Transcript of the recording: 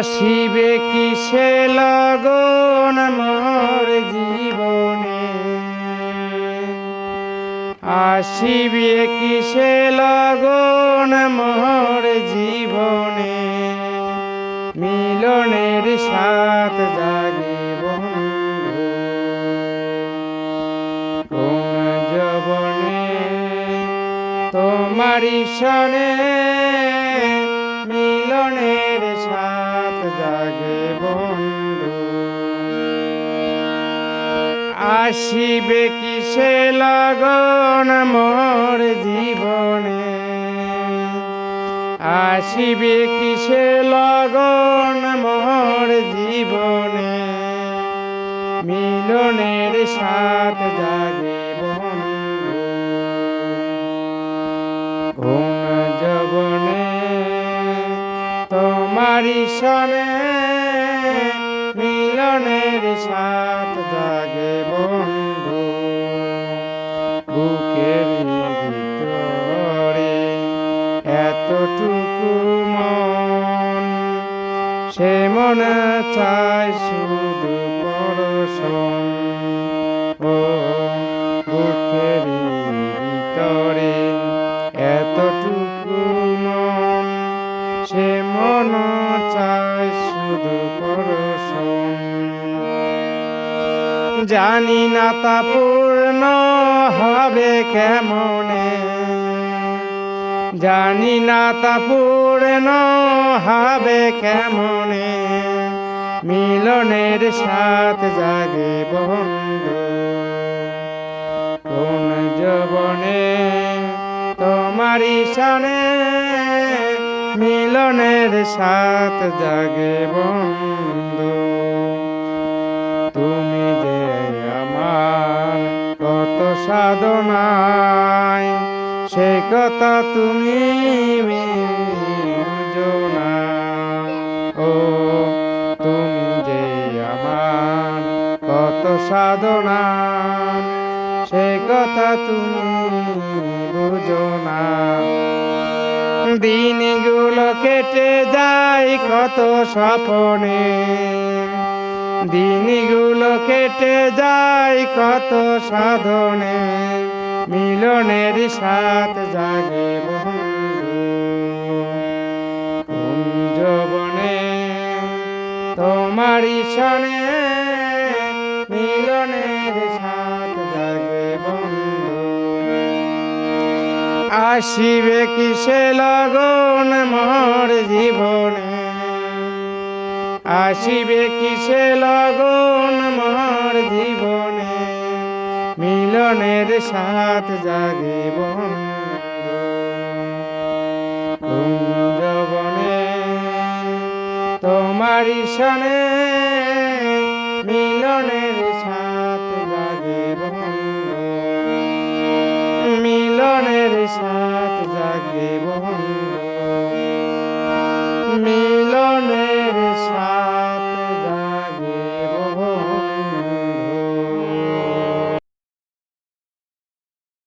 আসিবে কিসে লগন মোর জীবনে, আসিবে কিসে লগন মোর জীবনে, মিলনের সাথ জাগে বন্ধু কোন যবনে তোমারি সনে, মিলনের সাথ জাগে বন্ধু। আসিবে কিসে লগন মোর জীবনে, আসিবে কিসে লগন মোর জীবনে, মিলনের সাথ জাগে বন্ধু কোন যবনে তোমারি সনে, মিলনের সাথ জাগে বন্ধু। বুকের ভিতরে এতটুকু মন, সে মন চায় শুধু পরশন। ও বুকের ভিতরে এতটুকু মন, সে মন চায় শুধু পরশন। জানি না তা পূর্ণ হবে কেমনে, জানি না তা পূর্ণ হবে কেমনে, মিলনের সাথ জাগে বন্ধু কোন যবনে তোমারি সনে, মিলনের সাথ জাগে বন্ধু। তুমি যে আমার কত সাধনায়, সে কথা তুমি বুঝো না। ও তুমি যে আমার কত সাধনা, সে কথা তুমি বুঝো না। দিনগুলো কেটে যায় কত স্বপ্নে, দিনগুলো কেটে যায় কত সাধনে, মিলনের সাথ জাগে বন্ধু কোন যবনে তোমারি সনে, মিলনের সাথ জাগে বন্ধু। আসিবে কিসে লগন মোর জীবনে, আসিবে কিসে লগন মোর জীবনে, মিলনের সাথ জাগে বন্ধু কোন যবনে তোমারি সনে, মিলনের